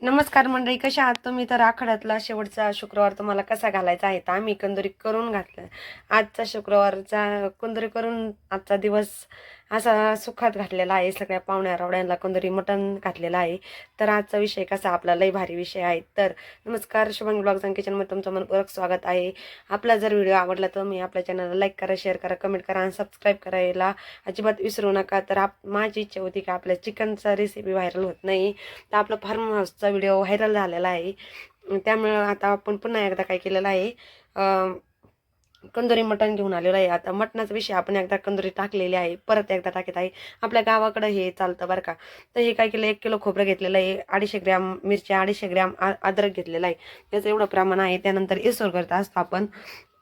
नमस्कार मंडळी, कशा आहात तुम्ही? तर आखाड्यातला शेवटचा शुक्रवार तुम्हाला कसा घालायचा आहे तर आम्ही कंदुरी करून घातलं. आजचा शुक्रवारचा कंदुरी करून आजचा दिवस असा सुखात घातलेला आहे. सगळ्या पाहुण्या रावड्यांना कंदुरी मटण घातलेलं आहे. तर आजचा विषय कसा आपला लई भारी विषय आहे. तर नमस्कार, शुभंग ब्लॉग्स अँड किचनमध्ये तुमचं मनपूर्वक स्वागत आहे. आपला जर व्हिडिओ आवडला तर मी आपल्या चॅनलला लाईक करा, शेअर करा, कमेंट करा आणि सबस्क्राईब करायला अजिबात विसरू नका. तर माझी इच्छा होती की आपल्या चिकनचा रेसिपी व्हायरल होत नाही, तर आपला फार्म हाऊसचा व्हिडिओ व्हायरल झालेला आहे. त्यामुळं आता आपण पुन्हा एकदा काय केलेलं आहे, कंदुरी मटण घेऊन आलेलं आहे. आता मटणाचा विषय आपण एकदा कंदुरी टाकलेली आहे, परत एकदा टाकत आहे. आपल्या गावाकडं हे चालतं बरं का. तर हे काय केलं, 1 किलो खोबरं घेतलेलं आहे, 250 ग्रॅम मिरच्या, 250 ग्रॅम अद्रक घेतलेला आहे. त्याचं एवढं प्रमाण आहे. त्यानंतर इसूर करत असतो आपण.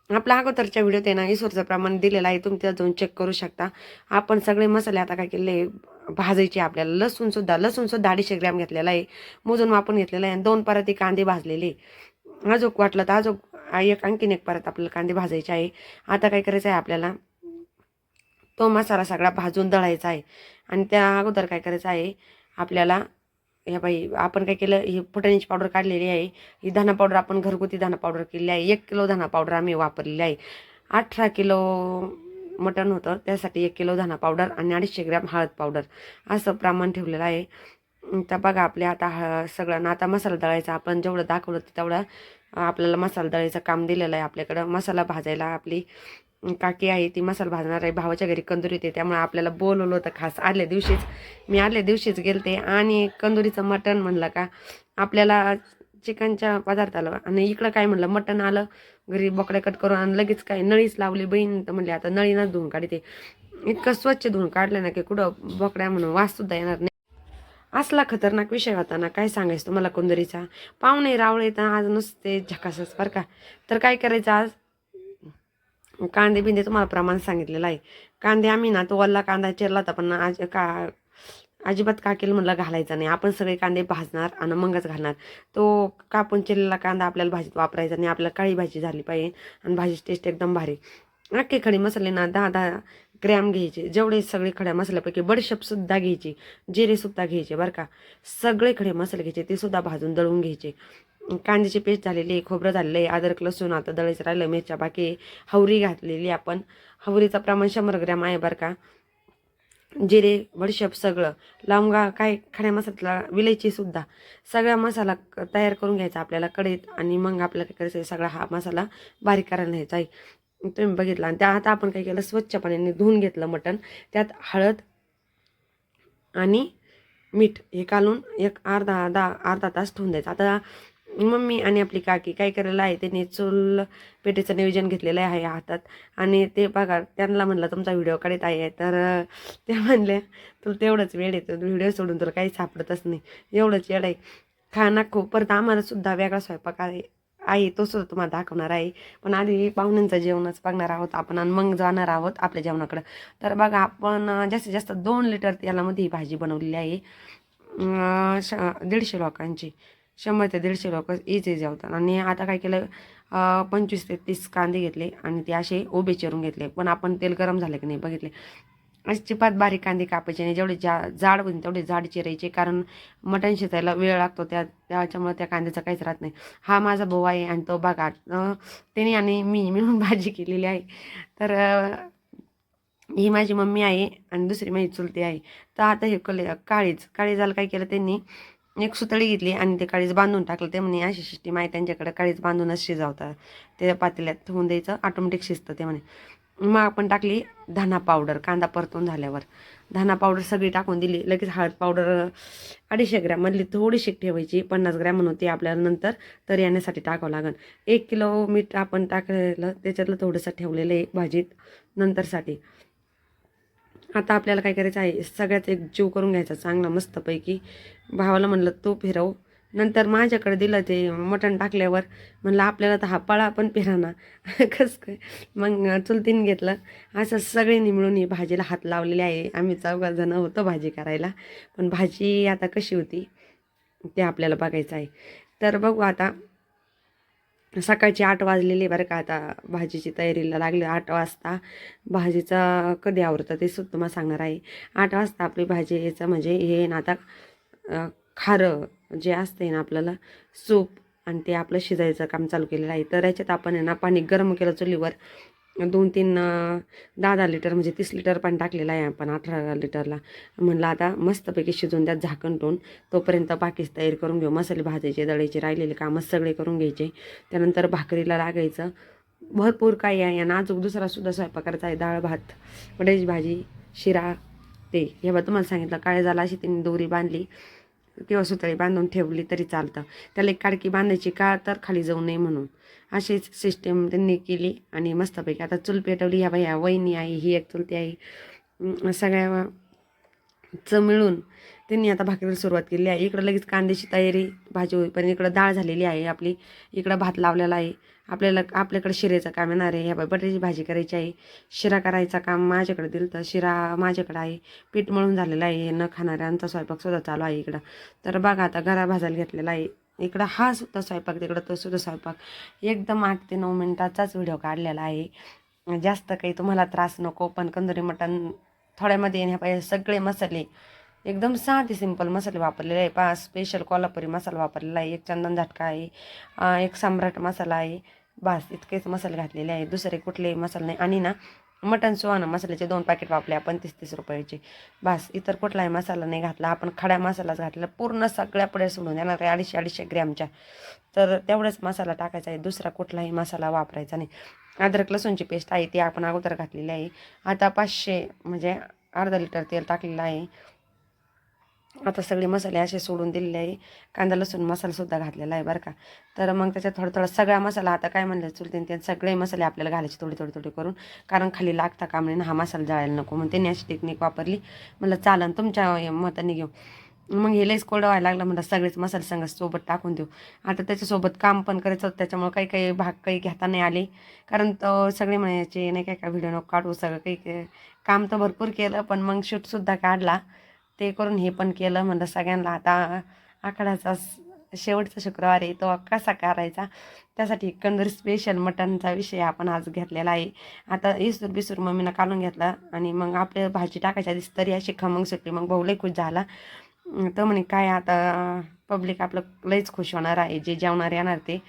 आपल्या अगोदरच्या व्हिडिओत आहे ना इसूरचं प्रमाण दिलेलं आहे, तुम्ही त्यात जाऊन चेक करू शकता. आपण सगळे मसाले आता काय केले, भाजायचे आपल्याला. लसूण सुद्धा 250 ग्रॅम घेतलेला आहे, मोजून मापून घेतलेला आहे. 2 पराती कांदे भाजलेले. अजून वाटलं तर अजून आणखीन एक परत आपल्याला कांदे भाजायचे आहे. आता काय करायचं आहे आपल्याला, तो मसाला सगळा भाजून दळायचा आहे. आणि त्या अगोदर काय करायचं आहे आपल्याला, ह्या बाई आपण काय केलं, ही फुटाण्याची पावडर काढलेली आहे. ही धना पावडर आपण घरगुती धना पावडर केलेली आहे. 1 किलो धना पावडर आम्ही वापरलेली आहे. 18 किलो मटण होतं, त्यासाठी 1 किलो धना पावडर आणि 250 ग्रॅम हळद पावडर असं प्रमाण ठेवलेलं आहे. तर बघा आपल्या आता सगळं आता मसाला दळायचा. आपण जेवढं दाखवलं तेवढं आपल्याला मसाला दळायचं काम दिलेलं आहे आपल्याकडं. मसाला भाजायला आपली काकी आहे, ती मसाला भाजणार आहे. भावाच्या घरी कंदुरी येते, त्यामुळे आपल्याला बोलवलं होतं खास आदल्या दिवशीच गेलते. आणि कंदुरीचं मटण म्हणलं का आपल्याला चिकनच्या पदार्थाला, आणि इकडं काय म्हणलं मटण आलं घरी, बोकड्या कट करून आणि लगेच काय नळीच लावली बहीण. तर म्हणले आता नळीनंच धुवून काढते. इतकं स्वच्छ धुवून काढलं ना की कुठं बोकड्या म्हणून वास सुद्धा येणार नाही. असला खतरनाक विषय होता ना, काय सांगायचं तुम्हाला कंदुरीचा. पाहुणे रावळे तर आज नुसते झकासच बरं का. तर काय करायचं आज, कांदे बिंदे तुम्हाला प्रमाण सांगितलेलं आहे. कांदे आम्ही ना तो वल्ला कांदा चिरला होता, पण अजिबात का केलं म्हणलं घालायचा नाही. आपण सगळे कांदे भाजणार आणि मगच घालणार. तो कापून चिरलेला कांदा आपल्याला भाजीत वापरायचा नाही. आपल्याला काळी भाजी झाली पाहिजे आणि भाजीची टेस्ट एकदम भारी. अख्खे खडे मसाले ना 10-10 ग्रॅम घ्यायचे. जेवढे सगळे खड्या मसाल्यापैकी बडीशेपसुद्धा घ्यायची, जिरेसुद्धा घ्यायचे बरं का. सगळे खडे मसाले घ्यायचे, ते सुद्धा भाजून दळून घ्यायचे. कांद्याची पेस्ट झालेली आहे, खोबरं झालेलं आहे, अद्रक लसूण आता दळायचं राहिलं, मिरच्या बाकी. हवरी घातलेली आपण. हवरीचं प्रमाण 100 ग्रॅम आहे बरं का. जिरे, बडीशेप सगळं, लवंगा, काय खड्या मसाला, विलायची सुद्धा, सगळा मसाला तयार करून घ्यायचा आपल्याला कढईत. आणि मग आपल्याला काय करायचं, सगळा हा मसाला बारीक करायला न्यायचा आहे. तुम्ही बघितला. आणि त्या आता आपण काय केलं, स्वच्छ पाण्याने धुवून घेतलं मटण. त्यात हळद आणि मीठ हे घालून एक अर्धा तास ठेवून द्यायचं. आता मम्मी आणि आपली काकी काय करायला आहे, त्यांनी चूल पेटीचं नियोजन घेतलेलं आहे हातात. आणि ते बघा, त्यांना म्हणलं तुमचा व्हिडिओ काढत आहे, तर ते म्हणले तुला तेवढंच वेळ येतो, व्हिडिओ सोडून तुला काही सापडतच नाही, एवढंच वेळ आहे. खाना खूप. परत आम्हाला सुद्धा वेगळा स्वयंपाक आहे, तो सुद्धा तुम्हाला दाखवणार आहे. पण आधी पाहुण्यांचं जेवणच बघणार आहोत आपण आणि मग जाणार आहोत आपल्या जेवणाकडं. तर बघा, आपण जास्तीत जास्त 2 लिटर तेलामध्ये ही भाजी बनवलेली आहे. 150 लोकांची, 100 ते 150 लोक इझी जेवतात. आणि आता काय केलं, 25 ते 30 कांदे घेतले आणि ते असे उभे चिरून घेतले. पण आपण तेल गरम झाले की नाही बघितले. अजिबात बारीक कांदे कापायचे नाही, जेवढे जाड होईल तेवढे जाड चिरायचे, कारण मटण शिजायला वेळ लागतो त्याच्यामुळे त्या कांद्याचं काहीच राहत नाही. हा माझा भाऊ आहे आणि तो बघा, त्याने आणि मी मिळून भाजी केलेली आहे. तर ही माझी मम्मी आहे आणि दुसरी माझी चुलती आहे. तर आता हे काळीजाला काय केलं त्यांनी, एक सुतळी घेतली आणि ते काळीज बांधून टाकलं. ते म्हणे अशी सिस्टीम आहे त्यांच्याकडे, काळीज बांधूनच शिजवतात, ते पातेल्यात ठेवून द्यायचं, ऑटोमॅटिक शिजतं ते म्हणे. मग आपण टाकली धना पावडर, कांदा परतून झाल्यावर धना पावडर सगळी टाकून दिली. लगेच हळद पावडर 250 ग्रॅम मधली थोडीशी ठेवायची, 50 ग्रॅम म्हणून ती आपल्याला नंतर तर येण्यासाठी टाकावं लागेल. 1 किलो मीठ आपण टाकलेलं, त्याच्यातलं थोडंसं ठेवलेलं आहे भाजीत नंतरसाठी. आता आपल्याला काय करायचं आहे, सगळ्यात एक जीव करून घ्यायचा चांगला मस्तपैकी. भावाला म्हणलं तो फिरव, नंतर माझ्याकडे दिलं ते मटण टाकल्यावर. म्हणलं आपल्याला तर हा पळा पण फिराना कसं काय. मग चुलतीने घेतलं. असं सगळ्यांनी मिळून ही भाजीला हात लावलेले आहे. आम्ही 4 जण होतो भाजी करायला, पण भाजी आता कशी होती ते आपल्याला बघायचं आहे. तर बघू आता. सकाळचे 8 वाजलेले बरं का. आता भाजीची तयारीला लागली. 8 वाजता भाजीचं कधी आवरतं ते सुद्धा तुम्हाला सांगणार आहे. 8 वाजता आपली भाजीचं म्हणजे हे ना, आता खारं जे असते ना आपल्याला सूप आणि ते आपलं शिजायचं काम चालू केलेलं आहे. तर याच्यात आपण आहे ना पाणी गरम केलं चुलीवर 2-3 10-10 लिटर म्हणजे 30 लिटर पाणी टाकलेलं आहे आपण 18 लिटरला. म्हणलं आता मस्तपैकी शिजवून त्यात झाकण ठेवून तोपर्यंत बाकीच तयारी करून घेऊ. मसाले भाजायचे, दळायचे, राहिलेले कामं सगळे करून घ्यायचे. त्यानंतर भाकरीला लागायचं. भरपूर काही आहे आणि अजून दुसरासुद्धा स्वयंपाक करायचा आहे. डाळ भात, वड्याची भाजी, शिरा ते. हे बघा तुम्हाला सांगितलं काळे झाला अशी त्यांनी दोरी बांधली किंवा सुतळी बांधून ठेवली तरी चालतं. त्याला एक काडकी बांधायची का तर खाली जाऊ नये म्हणून. अशीच सिस्टीम त्यांनी केली आणि मस्तपैकी आता चूल पेटवली. ह्या बाई ह्या वहिनी आहे, ही एक चुलती आहे. सगळ्याचं मिळून त्यांनी आता भाकरीला सुरुवात केली आहे. इकडं लगेच कांद्याची तयारी भाजी होईपर्यंत इकडं डाळ झालेली आहे आपली. इकडं भात लावलेला आहे. आपल्याकडे शिऱ्याचं काम येणार आहे. ह्या बाई बटाट्याची भाजी करायची आहे. शिरा करायचं काम माझ्याकडे दिलं तर शिरा माझ्याकडे आहे. पीठ मळून झालेलं आहे. न खाणाऱ्यांचा स्वयंपाकसुद्धा चालू आहे इकडं. तर बघा आता घरा भाजायला घेतलेला आहे. इकडं हा सुद्धा स्वयंपाक, तिकडं तो सुद्धा स्वयंपाक. एकदम 8 ते 9 मिनिटाचाच व्हिडिओ काढलेला आहे. जास्त काही तुम्हाला त्रास नको. पण कंदुरी मटण थोड्यामध्ये येण्यापाहिजे. सगळे मसाले एकदम साधे सिंपल मसाले वापरलेले आहे. स्पेशल कोल्हापुरी मसाला वापरलेला आहे. एक चंदन झटका आहे, एक सम्राट मसाला आहे. बस इतकेच मसाले घातलेले आहे. दुसरे कुठले मसाले नाही. आणि ना मटण सुहाना मसाल्याचे 2 पॅकेट वापरले आपण 30-30 रुपयाचे. बस इतर कुठलाही मसाला नाही घातला आपण. खड्या मसालाच घातला. पूर्ण सगळ्या पुढे सोडून देणार आहे 250-250 ग्रॅमच्या. तर तेवढाच मसाला टाकायचा आहे. दुसरा कुठलाही मसाला वापरायचा नाही. अद्रक लसूणची पेस्ट आहे ती आपण अगोदर घातलेली आहे. आता 500 म्हणजे अर्धा लिटर तेल टाकलेलं आहे. आता सगळे मसाले असे सोडून दिलेले आहे. कांदा लसूण मसालासुद्धा घातलेला आहे बरं का. तर मग त्याच्यात थोडा सगळा मसाला आता काय म्हणलं चुलतीन ते सगळे मसाले आपल्याला घालायचे थोडे करून. कारण खाली लागता काम नाही ना, हा मसाला जळायला नको. मग त्यांनी अशी टेक्निक वापरली. म्हणलं चालन तुमच्या मताने घेऊ. मग हे लईच कोरडं व्हायला लागलं. म्हणलं सगळेच मसाले संग सोबत टाकून देऊ. आता त्याच्यासोबत काम पण करायचं होतं. त्याच्यामुळे काही भाग काही घेता नाही आले. कारण सगळे म्हणायचे नाही काय व्हिडिओ नको काढू. सगळं काही काम तर भरपूर केलं पण मग शूटसुद्धा काढला. ते करून हे पण केलं. म्हणलं सगळ्यांना आता आखाड्याचा शेवटचा शुक्रवार आहे तो कसा करायचा त्यासाठी एकंदर स्पेशल मटनचा विषय आपण आज घेतलेला आहे. आता इसूर बिसूर मम्मीनं काढून घेतला आणि मग आपल्या भाजी टाकायच्या दिस तरी अशी खमंग सुटली. मग भाऊ लई खुश झाला. तर म्हणे काय आता पब्लिक आपलं लईच खुश होणार आहे जे जेवणार येणार ते.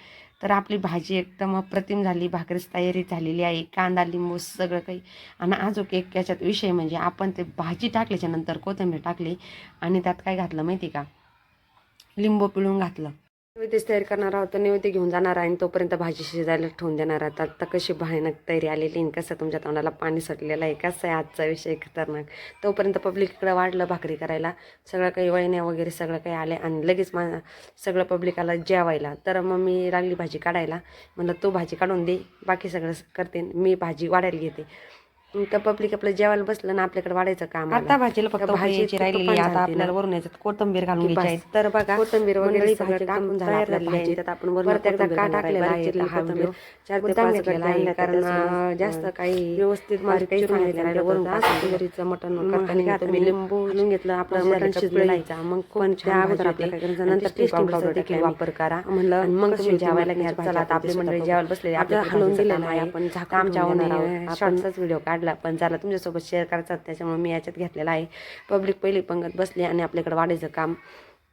तर आपली भाजी एकदम अप्रतिम झाली. भाकरीच तयारी झालेली आहे. कांदा लिंबू सगळं काही. आणि अजून एक याच्यात विषय म्हणजे आपण ते भाजी टाकल्याच्या नंतर कोथिंबीर टाकली आणि त्यात काय घातलं माहिती का, लिंबू पिळून घातलं. नैवेद्यच तयार करणार आहोत तर नैवेद्य घेऊन जाणार आहे आणि तोपर्यंत भाजी शिजायला ठेवून देणार आहोत. आता कशी भयानक तयारी आलेली आणि कसं तुमच्या तोंडाला पाणी सुटलेलं आहे. कसं आहे आजचा विषय खतरनाक. तोपर्यंत पब्लिक इकडं वाढलं भाकरी करायला. सगळं काही वळण्या वगैरे सगळं काही आले आणि लगेच सगळं पब्लिक आला जेवायला. तर मग मी लागली भाजी काढायला. म्हणलं तू भाजी काढून दे, बाकी सगळं करते, मी भाजी वाढायला घेते. तर पब्लिक आपलं जेवायला बसलं ना आपल्याकडे वाढायचं काम. आता भाजीला फक्त भाजीची राहिलेली आता आपल्याला वरून याच्यात कोथिंबीर घालून घ्यायची. तर बघा कोथिंबीर वगैरे सगळं टाकून तयार झालेली आहे. त्यात आपण वरती एकदा का टाकलेला आहे कोथिंबीर 4 ते 5 घेतलेला आहे. कारण जास्त काही व्यवस्थित माझे काही सांगितलं वरून कोथिंबीरीचं मटण करताना तुम्ही लिंबू घालून घेतलं आपलं मटण शिजलेलं आहे. मग पण त्या अगोदर आपल्याला काय करायचं नंतर टेस्टिंग पावडर देखील वापर करा म्हणलं. मग तुम्ही जेवायला घ्या. चला आता आपली मंडळी जेवायला बसलेली आपल्याला हलवून दिलेलं आहे. आपण आमच्या शॉर्टचाच व्हिडिओ काढला पण झाला तुमच्यासोबत शेअर करायचा त्याच्यामुळे मी याच्यात घेतलेला आहे. पब्लिक पहिली पंगत बसली आणि आपल्याकडे वाढायचं काम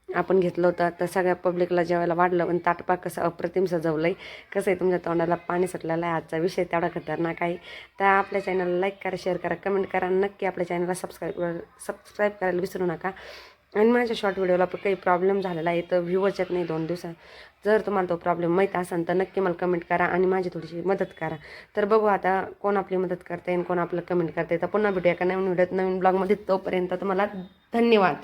आपण घेतलं होतं. तर सगळ्या पब्लिकला जेवायला वाढलं पण ताटपाक कसं अप्रतिम सजवलं आहे. कसं आहे तुमच्या तोंडाला पाणी सुटलेलं आहे. आजचा विषय तेवढा खतरनाक आहे. तर आपल्या चॅनलला लाईक करा, शेअर करा, कमेंट करा. नक्की आपल्या चॅनलला सबस्क्राईब करायला विसरू नका. आणि माझ्या शॉर्ट व्हिडिओला काही प्रॉब्लेम झालेला आहे तर व्ह्यूवरच येत नाही 2 दिवसात. जर तुम्हाला तो प्रॉब्लेम माहीत असेल तर नक्की मला कमेंट करा आणि माझी थोडीशी मदत करा. तर बघू आता कोण आपली मदत करते आणि कोण आपलं कमेंट करते. तर पुन्हा भेटूया एका नवीन व्हिडिओत नवीन ब्लॉगमध्ये. तोपर्यंत तुम्हाला धन्यवाद.